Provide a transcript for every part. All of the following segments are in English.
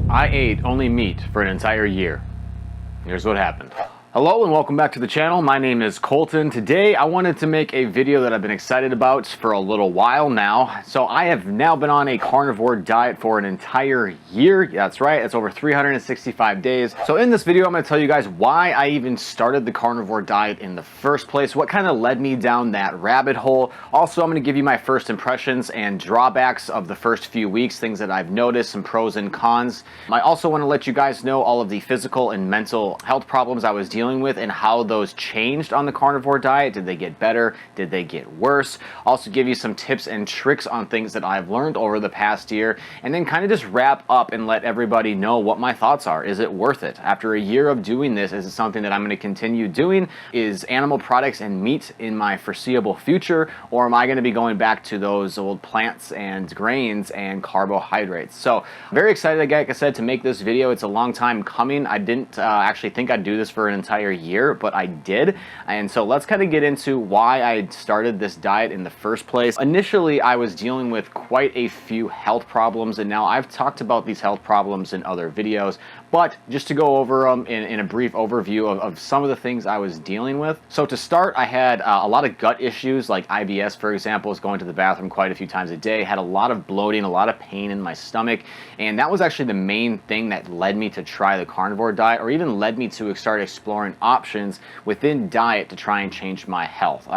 I ate only meat for an entire year. Here's what happened. Hello and welcome back to the channel. My name is Colton. Today I wanted to make a video that I've been excited about for a little while now. So I have now been on a carnivore diet for an entire year. Yeah, that's right, it's over 365 days. So in this video I'm going to tell you guys why I even started the carnivore diet in the first place, what kind of led me down that rabbit hole. Also, I'm going to give you my first impressions and drawbacks of the first few weeks, things that I've noticed, some pros and cons. I also want to let you guys know all of the physical and mental health problems I was dealing with and how those changed on the carnivore diet. Did they get better? Did they get worse? Also give you some tips and tricks on things that I've learned over the past year, and then kind of just wrap up and let everybody know what my thoughts are. Is it worth it? After a year of doing this, is it something that I'm going to continue doing? Is animal products and meat in my foreseeable future, or am I going to be going back to those old plants and grains and carbohydrates? So very excited, like I said, to make this video. It's a long time coming. I didn't actually think I'd do this for an entire year, but I did. And so let's kind of get into why I started this diet in the first place. Initially, I was dealing with quite a few health problems, and now I've talked about these health problems in other videos, but just to go over them in a brief overview of some of the things I was dealing with. So to start, I had a lot of gut issues, like IBS, for example. Was going to the bathroom quite a few times a day, had a lot of bloating, a lot of pain in my stomach, and that was actually the main thing that led me to try the carnivore diet, or even led me to start exploring options within diet to try and change my health.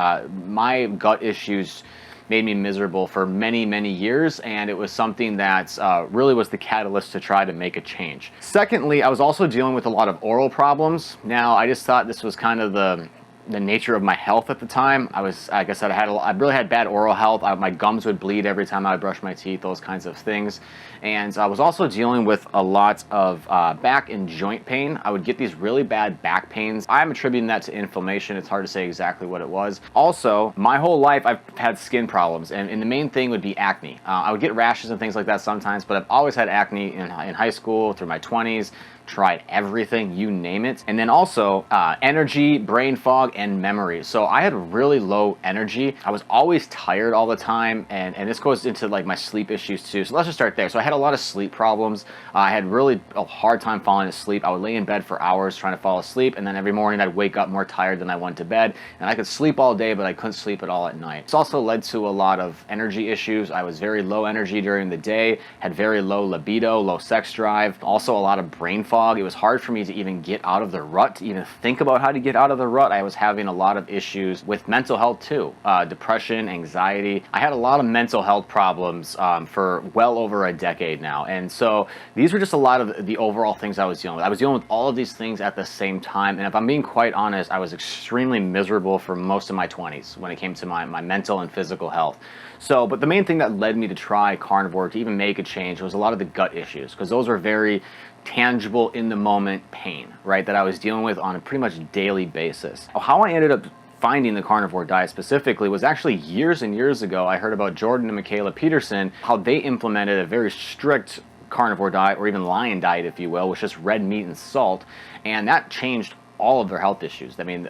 My gut issues made me miserable for many years, and it was something that really was the catalyst to try to make a change. Secondly, I was also dealing with a lot of oral problems. Now, I just thought this was kind of the nature of my health at the time. Like I said, I really had bad oral health. My gums would bleed every time I would brush my teeth, those kinds of things. And I was also dealing with a lot of back and joint pain. I would get these really bad back pains. I'm attributing that to inflammation. It's hard to say exactly what it was. Also, my whole life I've had skin problems, and the main thing would be acne. I would get rashes and things like that sometimes, but I've always had acne in high school, through my 20s. Tried everything, you name it. And then also energy, brain fog, and memory. So I had really low energy. I was always tired all the time, and this goes into like my sleep issues too. So let's just start there. So I had a lot of sleep problems. I had really a hard time falling asleep. I would lay in bed for hours trying to fall asleep, and then every morning I'd wake up more tired than I went to bed. And I could sleep all day, but I couldn't sleep at all at night. This also led to a lot of energy issues. I was very low energy during the day, had very low libido, low sex drive, also a lot of brain fog. It was hard for me to even get out of the rut, to even think about how to get out of the rut. I was having a lot of issues with mental health too, depression, anxiety. I had a lot of mental health problems for well over a decade now, and so these were just a lot of the overall things I was dealing with. I was dealing with all of these things at the same time, and if I'm being quite honest, I was extremely miserable for most of my 20s when it came to my mental and physical health. So, but the main thing that led me to try carnivore, to even make a change, was a lot of the gut issues, because those were very tangible, in the moment pain, right, that I was dealing with on a pretty much daily basis. How I ended up finding the carnivore diet specifically was actually years and years ago. I heard about Jordan and Michaela Peterson, how they implemented a very strict carnivore diet, or even lion diet, if you will, with just red meat and salt, and that changed all of their health issues. I mean,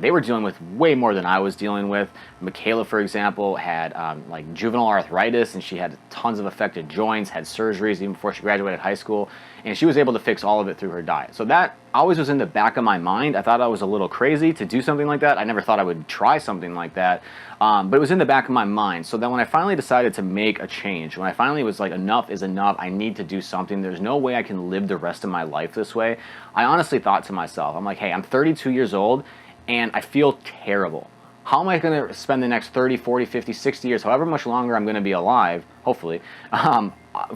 they were dealing with way more than I was dealing with. Michaela, for example, had like juvenile arthritis, and she had tons of affected joints, had surgeries even before she graduated high school, and she was able to fix all of it through her diet. So that always was in the back of my mind. I thought I was a little crazy to do something like that. I never thought I would try something like that, but it was in the back of my mind. So then when I finally decided to make a change, when I finally was like, enough is enough, I need to do something, there's no way I can live the rest of my life this way, I honestly thought to myself, I'm like, hey, I'm 32 years old and I feel terrible. How am I going to spend the next 30, 40, 50, 60 years, however much longer I'm going to be alive, hopefully,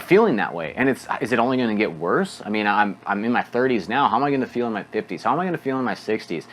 feeling that way? And is it only going to get worse? I mean, I'm in my 30s now. How am I going to feel in my 50s? How am I going to feel in my 60s?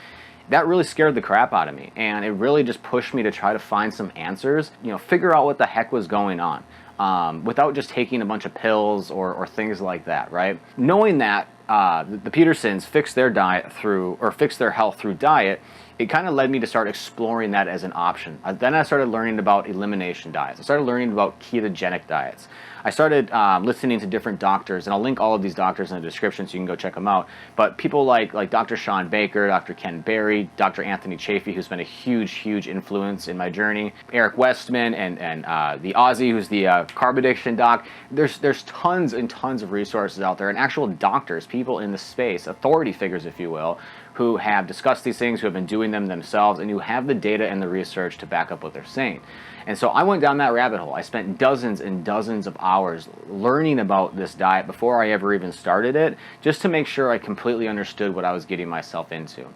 That really scared the crap out of me, and it really just pushed me to try to find some answers, figure out what the heck was going on, without just taking a bunch of pills or things like that, right? Knowing that, the Petersons fixed their diet through, or fixed their health through diet, it kind of led me to start exploring that as an option. Then I started learning about elimination diets. I started learning about ketogenic diets. I started listening to different doctors, and I'll link all of these doctors in the description so you can go check them out. But people like Dr. Sean Baker, Dr. Ken Berry, Dr. Anthony Chafee, who's been a huge influence in my journey, Eric Westman, and the Aussie, who's the carb addiction doc. There's tons and tons of resources out there, and actual doctors, people in the space, authority figures, if you will, who have discussed these things, who have been doing them themselves, and who have the data and the research to back up what they're saying. And so I went down that rabbit hole. I spent dozens and dozens of hours learning about this diet before I ever even started it, just to make sure I completely understood what I was getting myself into.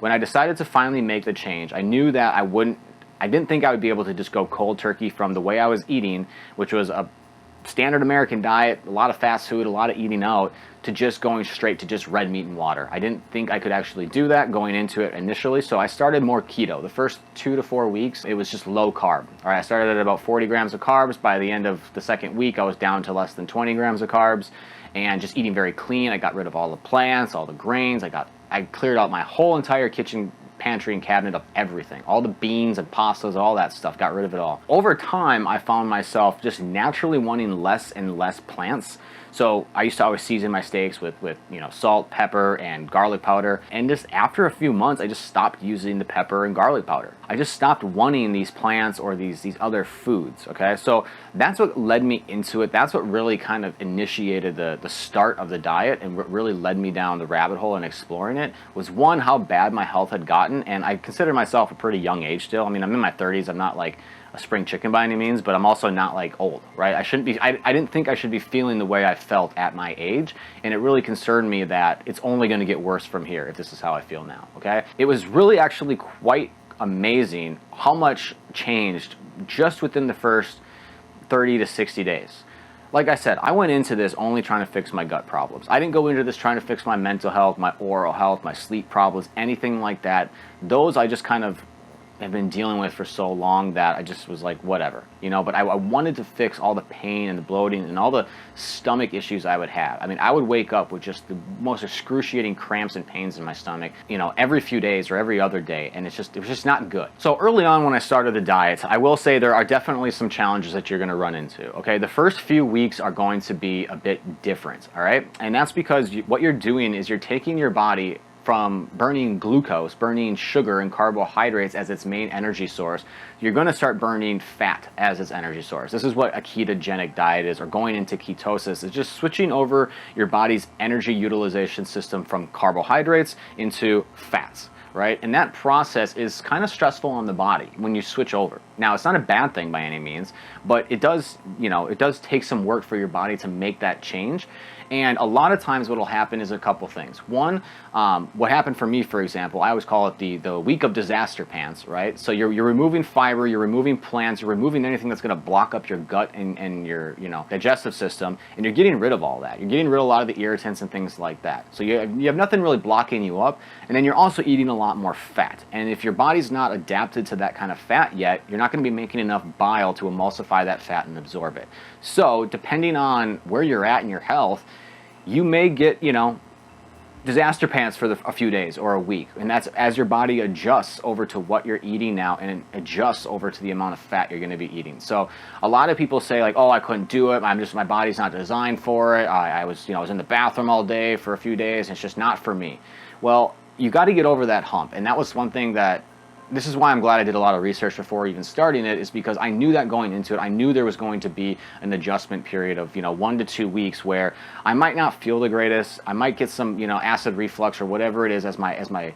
When I decided to finally make the change, I knew that I didn't think I would be able to just go cold turkey from the way I was eating, which was a standard American diet, a lot of fast food, a lot of eating out, to just going straight to just red meat and water. I didn't think I could actually do that going into it initially, so I started more keto. The first 2 to 4 weeks, it was just low carb. All right, I started at about 40 grams of carbs. By the end of the second week, I was down to less than 20 grams of carbs, and just eating very clean. I got rid of all the plants, all the grains. I cleared out my whole entire kitchen pantry and cabinet of everything. All the beans and pastas, all that stuff, got rid of it all. Over time, I found myself just naturally wanting less and less plants. So I used to always season my steaks with salt, pepper, and garlic powder. And just after a few months, I just stopped using the pepper and garlic powder. I just stopped wanting these plants or these other foods, okay? So that's what led me into it. That's what really kind of initiated the start of the diet, and what really led me down the rabbit hole and exploring it was, one, how bad my health had gotten. And I consider myself a pretty young age still. I mean, I'm in my 30s. I'm not like a spring chicken by any means, but I'm also not like old, right? I didn't think I should be feeling the way I felt at my age, and it really concerned me that it's only going to get worse from here if this is how I feel now, okay? It was really actually quite amazing how much changed just within the first 30 to 60 days. Like I said, I went into this only trying to fix my gut problems. I didn't go into this trying to fix my mental health, my oral health, my sleep problems, anything like that. Those I just kind of have been dealing with for so long that I just was like, whatever, but I wanted to fix all the pain and the bloating and all the stomach issues I would have. I mean, I would wake up with just the most excruciating cramps and pains in my stomach, every few days or every other day, and it was just not good. So early on when I started the diet, I will say there are definitely some challenges that you're going to run into, okay? The first few weeks are going to be a bit different, all right? And that's because what you're doing is you're taking your body from burning glucose, burning sugar and carbohydrates as its main energy source, you're going to start burning fat as its energy source. This is what a ketogenic diet is, or going into ketosis. It's just switching over your body's energy utilization system from carbohydrates into fats, right? And that process is kind of stressful on the body when you switch over. Now, it's not a bad thing by any means, but it does take some work for your body to make that change. And a lot of times what will happen is a couple things. One, what happened for me, for example, I always call it the week of disaster pants, right? So you're removing fiber, you're removing plants, you're removing anything that's going to block up your gut and your digestive system, and you're getting rid of all that. You're getting rid of a lot of the irritants and things like that. So you have nothing really blocking you up, and then you're also eating a lot more fat. And if your body's not adapted to that kind of fat yet, you're not going to be making enough bile to emulsify that fat and absorb it. So depending on where you're at in your health, you may get, disaster pants for a few days or a week. And that's as your body adjusts over to what you're eating now and adjusts over to the amount of fat you're going to be eating. So a lot of people say like, oh, I couldn't do it. My body's not designed for it. I was in the bathroom all day for a few days. And it's just not for me. Well, you got to get over that hump. And that was one thing this is why I'm glad I did a lot of research before even starting it, is because I knew that going into it. I knew there was going to be an adjustment period of 1 to 2 weeks where I might not feel the greatest. I might get some acid reflux or whatever it is as my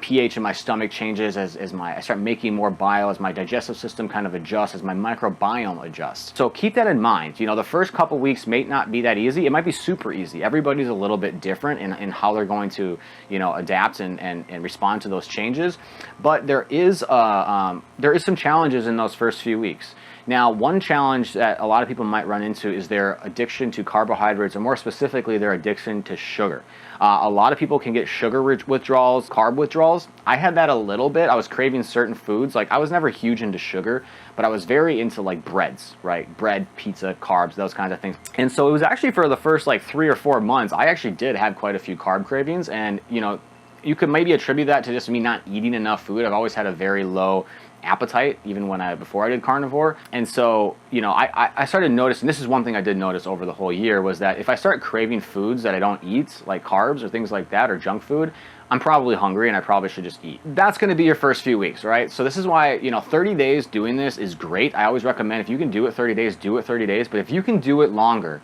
pH in my stomach changes, as I start making more bile, as my digestive system kind of adjusts, as my microbiome adjusts. So keep that in mind. The first couple weeks may not be that easy. It might be super easy. Everybody's a little bit different in how they're going to adapt and respond to those changes. But there is some challenges in those first few weeks. Now, one challenge that a lot of people might run into is their addiction to carbohydrates, or more specifically, their addiction to sugar. A lot of people can get sugar withdrawals, carb withdrawals. I had that a little bit. I was craving certain foods. Like, I was never huge into sugar, but I was very into like breads, right? Bread, pizza, carbs, those kinds of things. And so it was actually for the first like 3 or 4 months, I actually did have quite a few carb cravings. And, you know, you could maybe attribute that to just me not eating enough food. I've always had a very low appetite, even before I did carnivore. And so, you know, I started noticing, this is one thing I did notice over the whole year, was that if I start craving foods that I don't eat, like carbs or things like that, or junk food, I'm probably hungry and I probably should just eat. That's going to be your first few weeks, right? So this is why, you know, 30 days doing this is great. I always recommend, if you can do it 30 days, do it 30 days. But if you can do it longer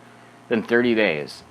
than 30 days,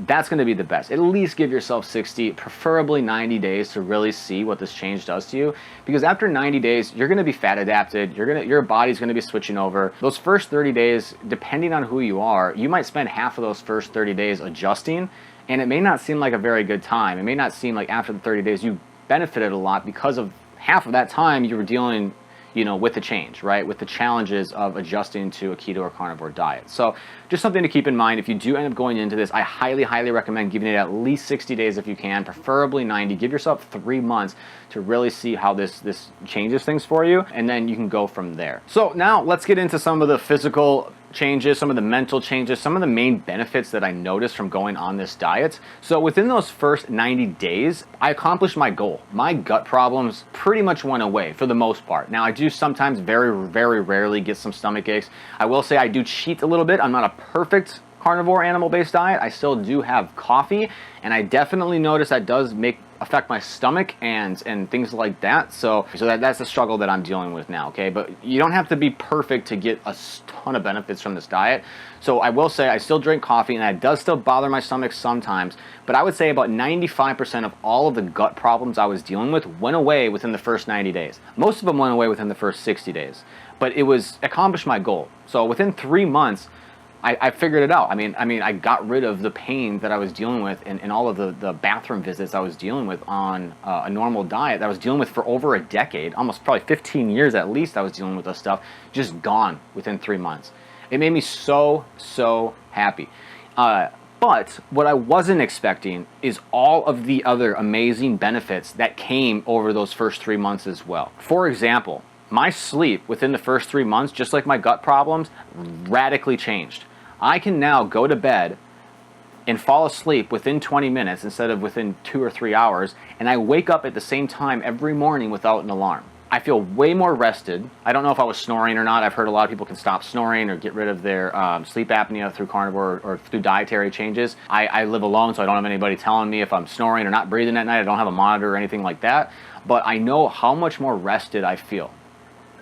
that's going to be the best. At least give yourself 60, preferably 90 days to really see what this change does to you. Because after 90 days, you're going to be fat adapted. Your body's going to be switching over. Those first 30 days, depending on who you are, you might spend half of those first 30 days adjusting, and it may not seem like a very good time. It may not seem like after the 30 days you benefited a lot, because of half of that time you were dealing, you know, with the change, right? With the challenges of adjusting to a keto or carnivore diet. So just something to keep in mind. If you do end up going into this, I highly, highly recommend giving it at least 60 days if you can, preferably 90. Give yourself 3 months to really see how this changes things for you, and then you can go from there. So now let's get into some of the physical changes, some of the mental changes, some of the main benefits that I noticed from going on this diet. So within those first 90 days, I accomplished my goal. My gut problems pretty much went away for the most part. Now, I do sometimes very, very rarely get some stomach aches. I will say I do cheat a little bit. I'm not a perfect carnivore animal-based diet. I still do have coffee, and I definitely notice that does affect my stomach and things like that. So that's the struggle that I'm dealing with now, okay? But you don't have to be perfect to get a ton of benefits from this diet. So I will say I still drink coffee, and that does still bother my stomach sometimes, but I would say about 95% of all of the gut problems I was dealing with went away within the first 90 days. Most of them went away within the first 60 days, but it accomplished my goal. So within 3 months, I figured it out. I mean, I got rid of the pain that I was dealing with and all of the bathroom visits I was dealing with on a normal diet that I was dealing with for over a decade, almost probably 15 years at least. I was dealing with this stuff, just gone within 3 months. It made me so, so happy. But what I wasn't expecting is all of the other amazing benefits that came over those first 3 months as well. For example, my sleep within the first 3 months, just like my gut problems, radically changed. I can now go to bed and fall asleep within 20 minutes instead of within 2 or 3 hours, and I wake up at the same time every morning without an alarm. I feel way more rested. I don't know if I was snoring or not. I've heard a lot of people can stop snoring or get rid of their sleep apnea through carnivore or through dietary changes. I live alone, so I don't have anybody telling me if I'm snoring or not breathing at night. I don't have a monitor or anything like that, but I know how much more rested I feel.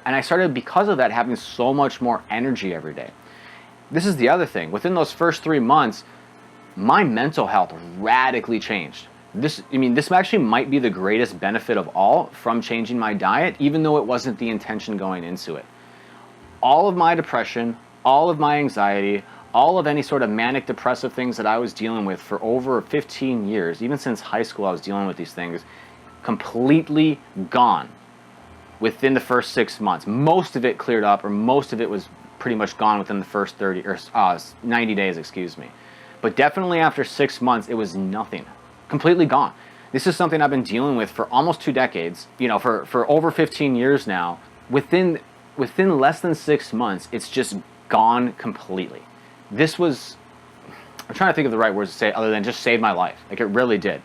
And I started, because of that, having so much more energy every day. This is the other thing. Within those first 3 months, my mental health radically changed. This actually might be the greatest benefit of all from changing my diet, even though it wasn't the intention going into it. All of my depression, all of my anxiety, all of any sort of manic depressive things that I was dealing with for over 15 years, even since high school I was dealing with these things, completely gone within the first 6 months. Most of it cleared up, or most of it was pretty much gone within the first 90 days, excuse me. But definitely after 6 months, it was nothing. Completely gone. This is something I've been dealing with for almost 2 decades, you know, for over 15 years now. Within less than 6 months, it's just gone completely. This was, I'm trying to think of the right words to say other than just saved my life. Like, it really did.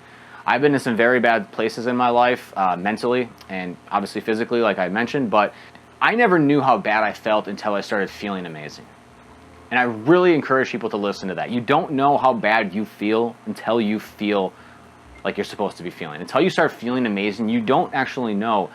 I've been in some very bad places in my life, mentally and obviously physically, like I mentioned, but I never knew how bad I felt until I started feeling amazing. And I really encourage people to listen to that. You don't know how bad you feel until you feel like you're supposed to be feeling. Until you start feeling amazing, you don't actually know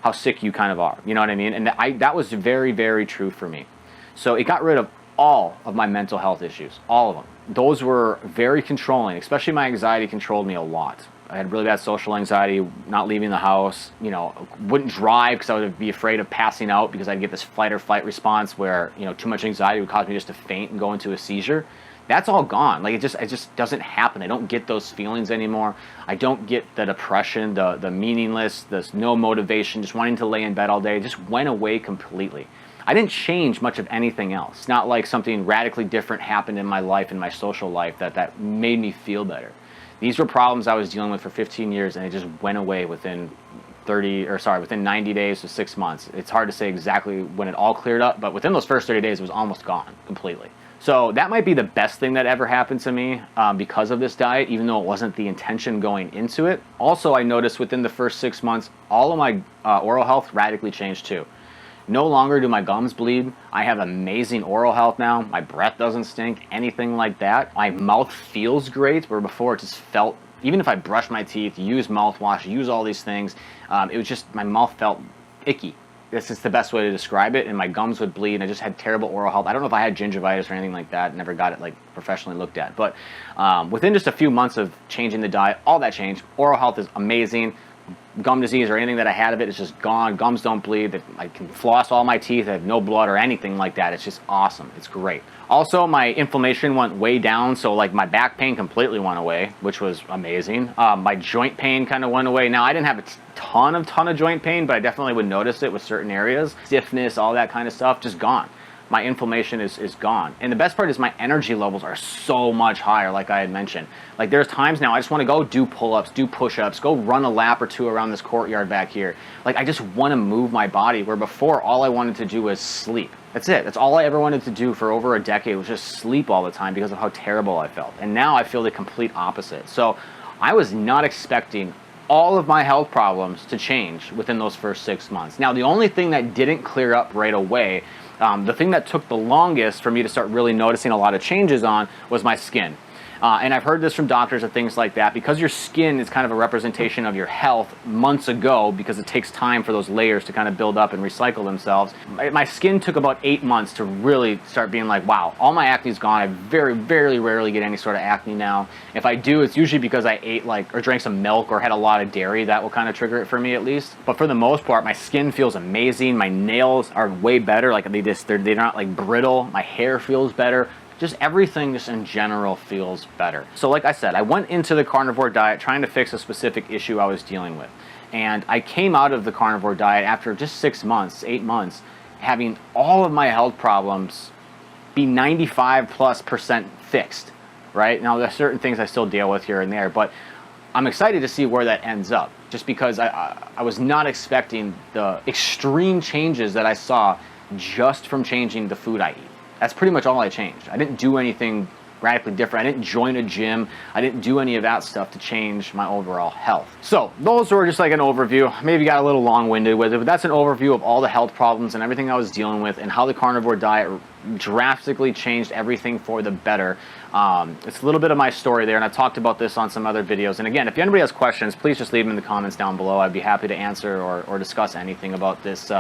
how sick you kind of are. You know what I mean? And that was very, very true for me. So it got rid of all of my mental health issues, all of them. Those were very controlling, especially my anxiety controlled me a lot. I had really bad social anxiety, not leaving the house, you know, wouldn't drive because I would be afraid of passing out because I'd get this fight or flight response where, you know, too much anxiety would cause me just to faint and go into a seizure. That's all gone. Like, it just doesn't happen. I don't get those feelings anymore. I don't get the depression, the meaningless, the no motivation, just wanting to lay in bed all day. It just went away completely. I didn't change much of anything else. Not like something radically different happened in my life, in my social life, that made me feel better. These were problems I was dealing with for 15 years, and it just went away within within 90 days to 6 months. It's hard to say exactly when it all cleared up, but within those first 30 days, it was almost gone completely. So that might be the best thing that ever happened to me because of this diet, even though it wasn't the intention going into it. Also, I noticed within the first 6 months, all of my oral health radically changed too. No longer do my gums bleed. I have amazing oral health now. My breath doesn't stink, anything like that. My mouth feels great, where before it just felt, even if I brush my teeth, use mouthwash, use all these things, it was just, my mouth felt icky. This is the best way to describe it, and my gums would bleed, and I just had terrible oral health. I don't know if I had gingivitis or anything like that. Never got it like professionally looked at. But within just a few months of changing the diet, all that changed. Oral health is amazing. Gum disease or anything that I had of it is just gone. Gums don't bleed. I can floss all my teeth. I have no blood or anything like that. It's just awesome. It's great. Also, my inflammation went way down, so like my back pain completely went away, which was amazing. My joint pain kind of went away. Now, I didn't have a ton of joint pain, but I definitely would notice it with certain areas. Stiffness, all that kind of stuff, just gone. My inflammation is gone. And the best part is my energy levels are so much higher, like I had mentioned. Like there's times now I just want to go do pull-ups, do push-ups, go run a lap or two around this courtyard back here. Like I just want to move my body, where before all I wanted to do was sleep. That's it. That's all I ever wanted to do for over a decade, was just sleep all the time because of how terrible I felt. And now I feel the complete opposite. So I was not expecting all of my health problems to change within those first 6 months. Now, the only thing that didn't clear up right away, the thing that took the longest for me to start really noticing a lot of changes on, was my skin. And I've heard this from doctors and things like that, because your skin is kind of a representation of your health months ago, because it takes time for those layers to kind of build up and recycle themselves. My skin took about 8 months to really start being like, wow, all my acne's gone. I very rarely get any sort of acne now. If I do, it's usually because I ate or drank some milk or had a lot of dairy. That will kind of trigger it for me, at least. But for the most part, my skin feels amazing. My nails are way better. Like they're not like brittle. My hair feels better. Just everything just in general feels better. So like I said, I went into the carnivore diet trying to fix a specific issue I was dealing with. And I came out of the carnivore diet after just 6 months, 8 months, having all of my health problems be 95+% fixed, right? Now there's certain things I still deal with here and there, but I'm excited to see where that ends up, just because I was not expecting the extreme changes that I saw just from changing the food I eat. That's pretty much all I changed. I didn't do anything radically different. I didn't join a gym. I didn't do any of that stuff to change my overall health. So those were just like an overview. Maybe got a little long-winded with it, but that's an overview of all the health problems and everything I was dealing with, and how the carnivore diet drastically changed everything for the better. It's a little bit of my story there, and I've talked about this on some other videos. And again, if anybody has questions, please just leave them in the comments down below. I'd be happy to answer or discuss anything about this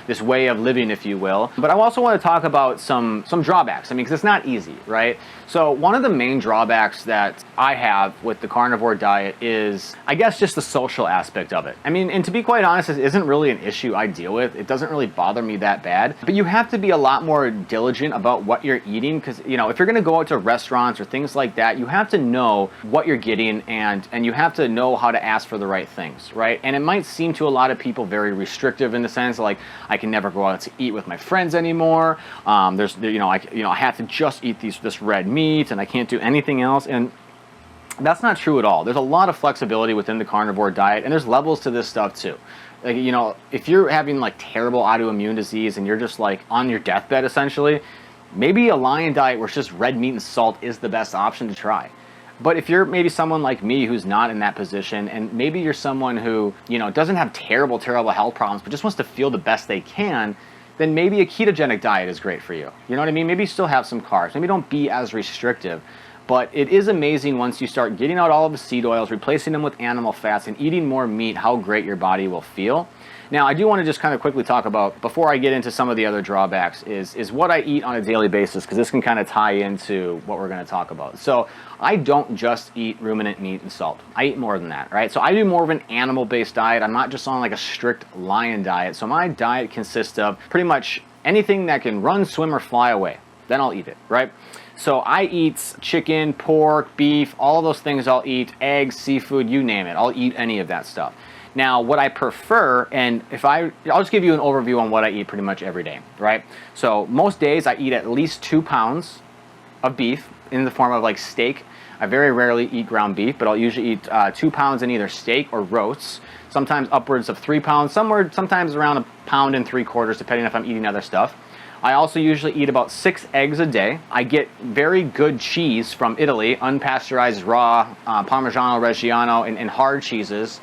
this way of living, if you will. But I also want to talk about some drawbacks. I mean, because it's not easy, right? So one of the main drawbacks that I have with the carnivore diet is, I guess, just the social aspect of it. I mean, and to be quite honest, it isn't really an issue I deal with. It doesn't really bother me that bad. But you have to be a lot more diligent about what you're eating, because, you know, if you're going to go out to restaurants or things like that, you have to know what you're getting, and you have to know how to ask for the right things, right? And it might seem to a lot of people very restrictive, in the sense like, I can never go out to eat with my friends anymore. I have to just eat this red meat, and I can't do anything else. And that's not true at all. There's a lot of flexibility within the carnivore diet, and there's levels to this stuff too. Like, you know, if you're having like terrible autoimmune disease and you're just like on your deathbed essentially, maybe a lion diet where it's just red meat and salt is the best option to try. But if you're maybe someone like me who's not in that position, and maybe you're someone who, you know, doesn't have terrible health problems, but just wants to feel the best they can, then maybe a ketogenic diet is great for you. You know what I mean? Maybe you still have some carbs. Maybe don't be as restrictive. But it is amazing once you start getting out all of the seed oils, replacing them with animal fats, and eating more meat, how great your body will feel. Now, I do want to just kind of quickly talk about, before I get into some of the other drawbacks, is what I eat on a daily basis, because this can kind of tie into what we're going to talk about. So I don't just eat ruminant meat and salt. I eat more than that, right? So I do more of an animal-based diet. I'm not just on like a strict lion diet. So my diet consists of pretty much anything that can run, swim, or fly away. Then I'll eat it, right? So I eat chicken, pork, beef, all of those things I'll eat, eggs, seafood, you name it. I'll eat any of that stuff. Now, what I prefer, and I'll just give you an overview on what I eat pretty much every day, right? So most days I eat at least 2 pounds of beef in the form of like steak. I very rarely eat ground beef, but I'll usually eat 2 pounds in either steak or roasts, sometimes upwards of 3 pounds, sometimes around 1.75 pounds, depending if I'm eating other stuff. I also usually eat about 6 eggs a day. I get very good cheese from Italy, unpasteurized raw, Parmigiano Reggiano, and hard cheeses,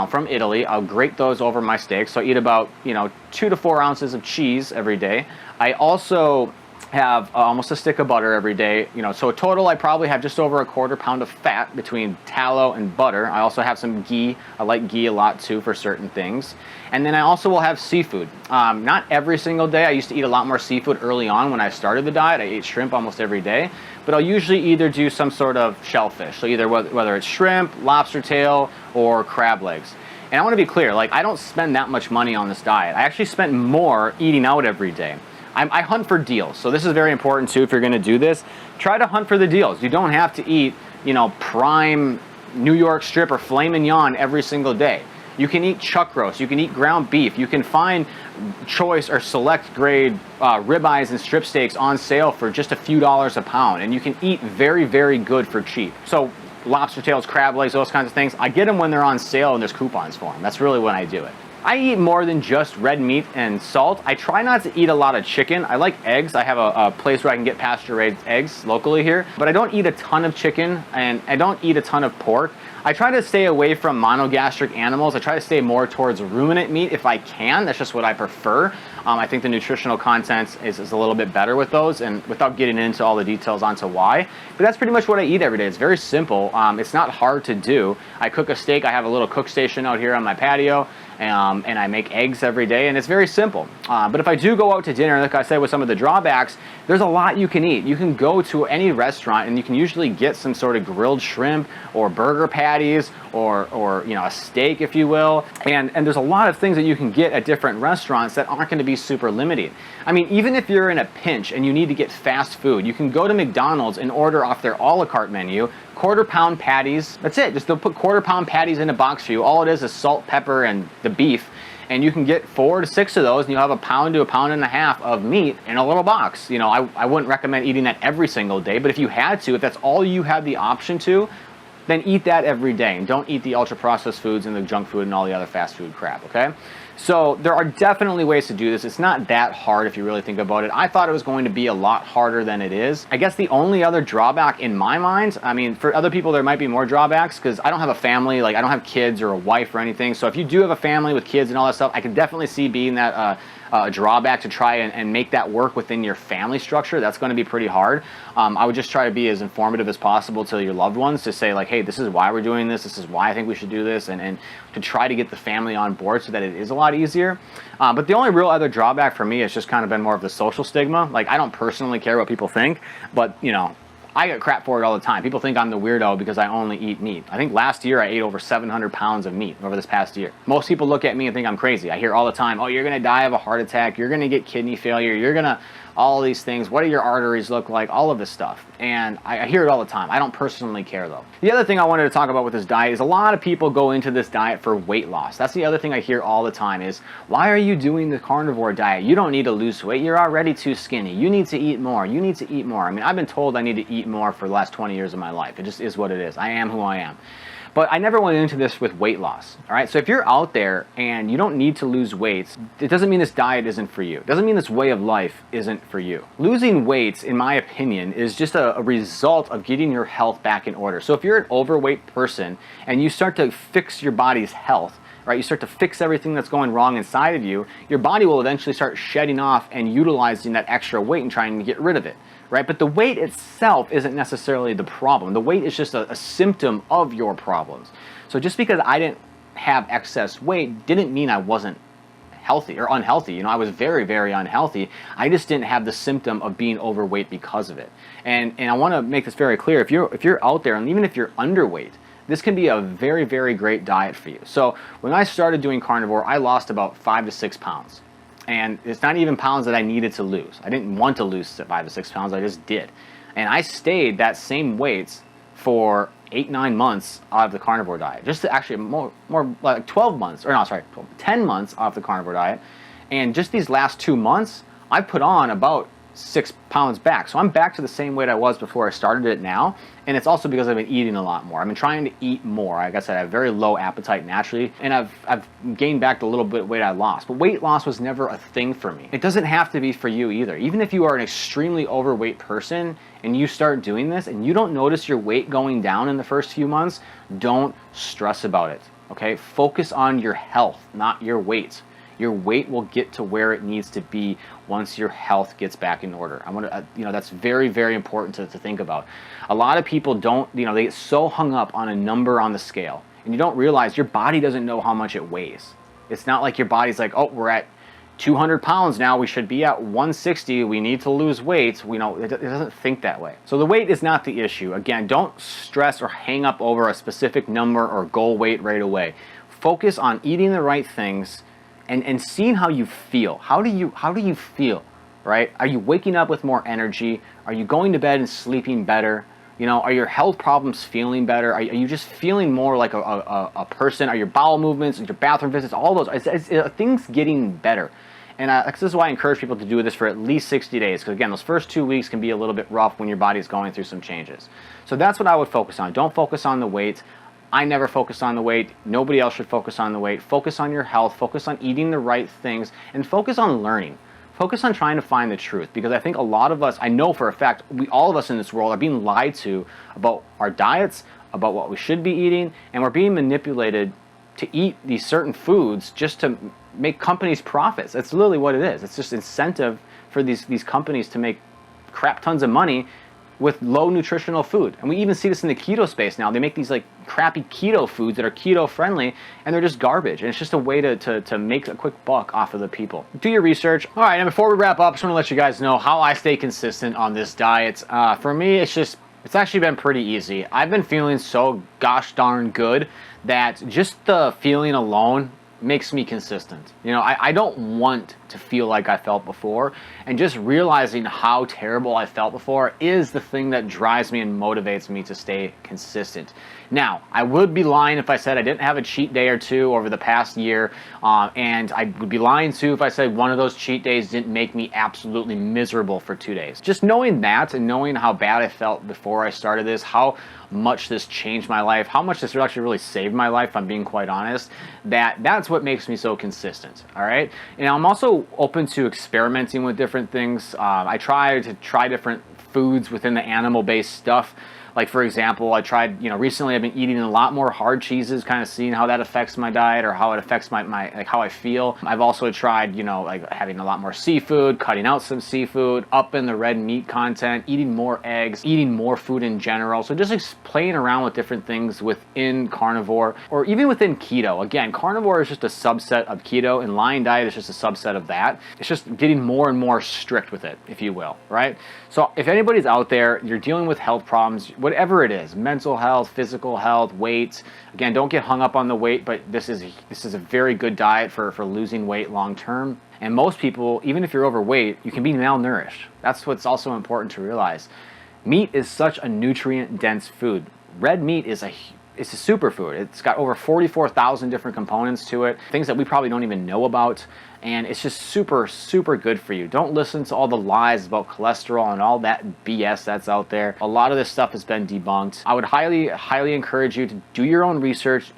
from Italy. I'll grate those over my steaks. So I eat about, 2 to 4 ounces of cheese every day. I also have almost a stick of butter every day. So a total, I probably have just over 1/4 pound of fat between tallow and butter. I also have some ghee. I like ghee a lot too for certain things. And then I also will have seafood. Not every single day. I used to eat a lot more seafood early on when I started the diet. I ate shrimp almost every day. But I'll usually either do some sort of shellfish. So either whether it's shrimp, lobster tail, or crab legs. And I want to be clear, like, I don't spend that much money on this diet. I actually spend more eating out every day. I hunt for deals, so this is very important too. If you're going to do this, try to hunt for the deals. You don't have to eat, prime New York strip or filet mignon every single day. You can eat chuck roast, you can eat ground beef, you can find choice or select grade ribeyes and strip steaks on sale for just a few dollars a pound, and you can eat very, very good for cheap. So lobster tails, crab legs, those kinds of things, I get them when they're on sale and there's coupons for them. That's really when I do it. I eat more than just red meat and salt. I try not to eat a lot of chicken. I like eggs. I have a place where I can get pasture-raised eggs locally here, but I don't eat a ton of chicken and I don't eat a ton of pork. I try to stay away from monogastric animals. I try to stay more towards ruminant meat if I can. That's just what I prefer. I think the nutritional content is a little bit better with those, and without getting into all the details onto why. But that's pretty much what I eat every day. It's very simple. It's not hard to do. I cook a steak. I have a little cook station out here on my patio, and I make eggs every day, and it's very simple. But if I do go out to dinner, like I said, with some of the drawbacks, there's a lot you can eat. You can go to any restaurant, and you can usually get some sort of grilled shrimp or burger patties or a steak, if you will. And there's a lot of things that you can get at different restaurants that aren't going to be super limiting. I mean, even if you're in a pinch and you need to get fast food, you can go to McDonald's and order off their a la carte menu, 1/4 pound patties. That's it. Just they'll put 1/4 pound patties in a box for you. All it is salt, pepper, and the beef. And you can get 4 to 6 of those, and you'll have 1 pound to 1.5 pounds of meat in a little box. I wouldn't recommend eating that every single day, but if you had to, if that's all you had the option to, then eat that every day, and don't eat the ultra processed foods and the junk food and all the other fast food crap, okay? So there are definitely ways to do this. It's not that hard if you really think about it. I thought it was going to be a lot harder than it is. I guess the only other drawback in my mind, I mean, for other people there might be more drawbacks because I don't have a family, like I don't have kids or a wife or anything. So if you do have a family with kids and all that stuff, I can definitely see being that drawback to try and make that work within your family structure. That's going to be pretty hard. I would just try to be as informative as possible to your loved ones to say like, hey, this is why we're doing this. This is why I think we should do this, and to try to get the family on board so that it is a lot easier. But the only real other drawback for me has just kind of been more of the social stigma. Like, I don't personally care what people think, but I get crap for it all the time. People think I'm the weirdo because I only eat meat. I think last year I ate over 700 pounds of meat over this past year. Most people look at me and think I'm crazy. I hear all the time, oh, you're going to die of a heart attack. You're going to get kidney failure. You're going to all these things. What do your arteries look like? All of this stuff. And I hear it all the time. I don't personally care though. The other thing I wanted to talk about with this diet is a lot of people go into this diet for weight loss. That's the other thing I hear all the time is, why are you doing the carnivore diet? You don't need to lose weight. You're already too skinny. You need to eat more. You need to eat more. I mean, I've been told I need to eat more for the last 20 years of my life. It just is what it is. I am who I am. But I never went into this with weight loss, all right? So if you're out there and you don't need to lose weight, it doesn't mean this diet isn't for you. It doesn't mean this way of life isn't for you. Losing weight, in my opinion, is just a result of getting your health back in order. So if you're an overweight person and you start to fix your body's health, right, you start to fix everything that's going wrong inside of you, your body will eventually start shedding off and utilizing that extra weight and trying to get rid of it. Right? But the weight itself isn't necessarily the problem. The weight is just a symptom of your problems. So just because I didn't have excess weight didn't mean I wasn't healthy or unhealthy. I was very, very unhealthy. I just didn't have the symptom of being overweight because of it. And I want to make this very clear. If you're out there, and even if you're underweight, this can be a very, very great diet for you. So when I started doing carnivore, I lost about 5 to 6 pounds. And it's not even pounds that I needed to lose. I didn't want to lose 5 to 6 pounds, I just did. And I stayed that same weight for 8-9 months out of the carnivore diet. Just to actually more like 12 months, or no, sorry, 10 months off the carnivore diet. And just these last 2 months, I've put on about 6 pounds back. So I'm back to the same weight I was before I started it now. And it's also because I've been eating a lot more. I've been trying to eat more. Like I said, I have very low appetite naturally, and I've gained back the little bit of weight I lost. But weight loss was never a thing for me. It doesn't have to be for you either. Even if you are an extremely overweight person and you start doing this and you don't notice your weight going down in the first few months, don't stress about it, okay? Focus on your health, not your weight. Your weight will get to where it needs to be once your health gets back in order. I want to, that's very, very important to think about. A lot of people don't, they get so hung up on a number on the scale, and you don't realize your body doesn't know how much it weighs. It's not like your body's like, oh, we're at 200 pounds now, we should be at 160, we need to lose weight. It doesn't think that way. So the weight is not the issue. Again, don't stress or hang up over a specific number or goal weight right away. Focus on eating the right things and seeing how you feel. How do you feel, right? Are you waking up with more energy? Are you going to bed and sleeping better? Are your health problems feeling better? Are you just feeling more like a person? Are your bowel movements, your bathroom visits, all those, things getting better? And this is why I encourage people to do this for at least 60 days. Because again, those first 2 weeks can be a little bit rough when your body's going through some changes. So that's what I would focus on. Don't focus on the weight. I never focus on the weight. Nobody else should focus on the weight. Focus on your health. Focus on eating the right things. And focus on learning. Focus on trying to find the truth. Because I think a lot of us, I know for a fact, all of us in this world are being lied to about our diets, about what we should be eating, and we're being manipulated to eat these certain foods just to make companies profits. That's literally what it is. It's just incentive for these companies to make crap tons of money with low nutritional food. And we even see this in the keto space now. They make these like crappy keto foods that are keto friendly, and they're just garbage. And it's just a way to make a quick buck off of the people. Do your research. All right, and before we wrap up, I just want to let you guys know how I stay consistent on this diet. For me, it's actually been pretty easy. I've been feeling so gosh darn good that just the feeling alone makes me consistent. I don't want to feel like I felt before, and just realizing how terrible I felt before is the thing that drives me and motivates me to stay consistent. Now, I would be lying if I said I didn't have a cheat day or two over the past year, and I would be lying too if I said one of those cheat days didn't make me absolutely miserable for 2 days. Just knowing that and knowing how bad I felt before I started this, how much this changed my life, how much this actually really saved my life, if I'm being quite honest, that's what makes me so consistent, all right? And I'm also open to experimenting with different things. I try different foods within the animal-based stuff. Like, for example, I tried, recently I've been eating a lot more hard cheeses, kind of seeing how that affects my diet or how it affects my like how I feel. I've also tried, like having a lot more seafood, cutting out some seafood, up in the red meat content, eating more eggs, eating more food in general. So just playing around with different things within carnivore or even within keto. Again, carnivore is just a subset of keto, and lion diet is just a subset of that. It's just getting more and more strict with it, if you will, right? So if anybody's out there, you're dealing with health problems, whatever it is, mental health, physical health, weight. Again, don't get hung up on the weight, but this is a very good diet for losing weight long term. And most people, even if you're overweight, you can be malnourished. That's what's also important to realize. Meat is such a nutrient-dense food. Red meat is it's a superfood. It's got over 44,000 different components to it, things that we probably don't even know about, and it's just super, super good for you. Don't listen to all the lies about cholesterol and all that BS that's out there. A lot of this stuff has been debunked. I would highly, highly encourage you to do your own research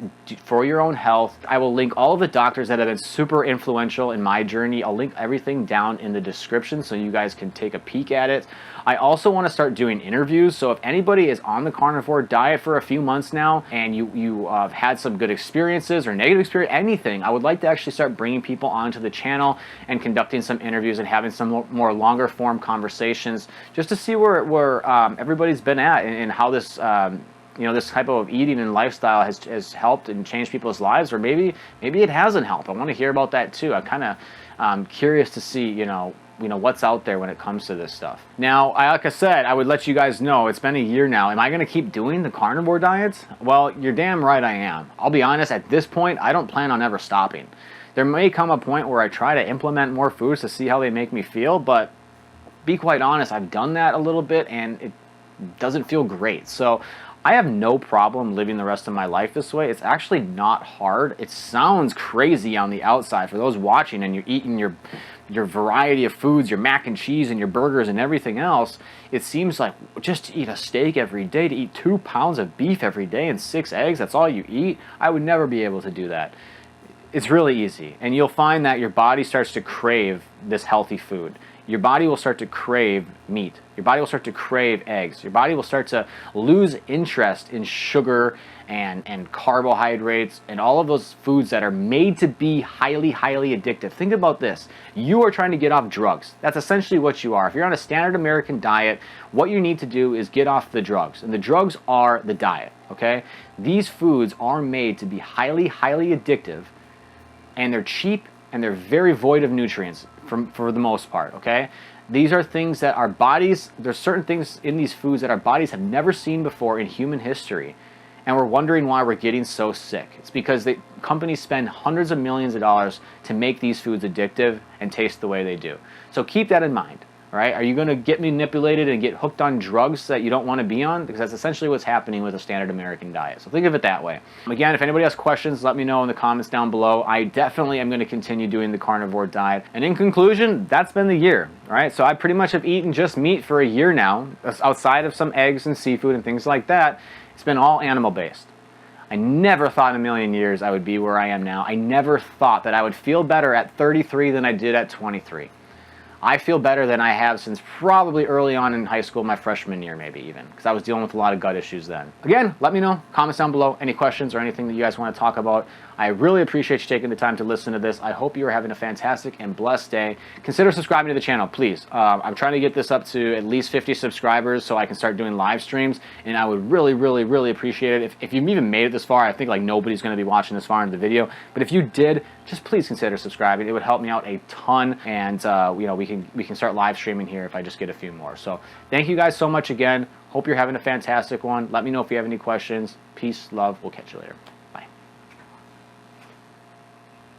for your own health. I will link all of the doctors that have been super influential in my journey. I'll link everything down in the description so you guys can take a peek at it. I also want to start doing interviews, so if anybody is on the carnivore diet for a few months now and you have had some good experiences or negative experience, anything, I would like to actually start bringing people onto the channel and conducting some interviews and having some more longer form conversations just to see where everybody's been at and how this this type of eating and lifestyle has helped and changed people's lives, or maybe it hasn't helped. I want to hear about that too. I'm kind of curious to see what's out there when it comes to this stuff. Now, like I said, I would let you guys know it's been a year now. Am I going to keep doing the carnivore diets? Well, you're damn right I am. I'll be honest, at this point, I don't plan on ever stopping. There may come a point where I try to implement more foods to see how they make me feel, but be quite honest, I've done that a little bit and it doesn't feel great. So I have no problem living the rest of my life this way. It's actually not hard. It sounds crazy on the outside for those watching, and you're eating your variety of foods, your mac and cheese and your burgers and everything else. It seems like just to eat a steak every day, to eat 2 pounds of beef every day and 6 eggs, that's all you eat. I would never be able to do that. It's really easy, and you'll find that your body starts to crave this healthy food. Your body will start to crave meat. Your body will start to crave eggs. Your body will start to lose interest in sugar and carbohydrates and all of those foods that are made to be highly, highly addictive. Think about this. You are trying to get off drugs. That's essentially what you are. If you're on a standard American diet, what you need to do is get off the drugs. And the drugs are the diet, okay? These foods are made to be highly, highly addictive, and they're cheap, and they're very void of nutrients for the most part, okay? These are things that our bodies, there's certain things in these foods that our bodies have never seen before in human history, and we're wondering why we're getting so sick. It's because companies spend hundreds of millions of dollars to make these foods addictive and taste the way they do. So keep that in mind. All right? Are you going to get manipulated and get hooked on drugs that you don't want to be on? Because that's essentially what's happening with a standard American diet. So think of it that way. Again, if anybody has questions, let me know in the comments down below. I definitely am going to continue doing the carnivore diet. And in conclusion, that's been the year. All right? So I pretty much have eaten just meat for a year now, outside of some eggs and seafood and things like that. It's been all animal-based. I never thought in a million years I would be where I am now. I never thought that I would feel better at 33 than I did at 23. I feel better than I have since probably early on in high school, my freshman year maybe even, because I was dealing with a lot of gut issues then. Again, let me know, comments down below, any questions or anything that you guys want to talk about. I really appreciate you taking the time to listen to this. I hope you are having a fantastic and blessed day. Consider subscribing to the channel, please. I'm trying to get this up to at least 50 subscribers so I can start doing live streams, and I would really, really, really appreciate it. If you've even made it this far, I think like nobody's going to be watching this far into the video, but if you did, just please consider subscribing. It would help me out a ton, and you know, we can start live streaming here if I just get a few more. So thank you guys so much again. Hope you're having a fantastic one. Let me know if you have any questions. Peace, love. We'll catch you later.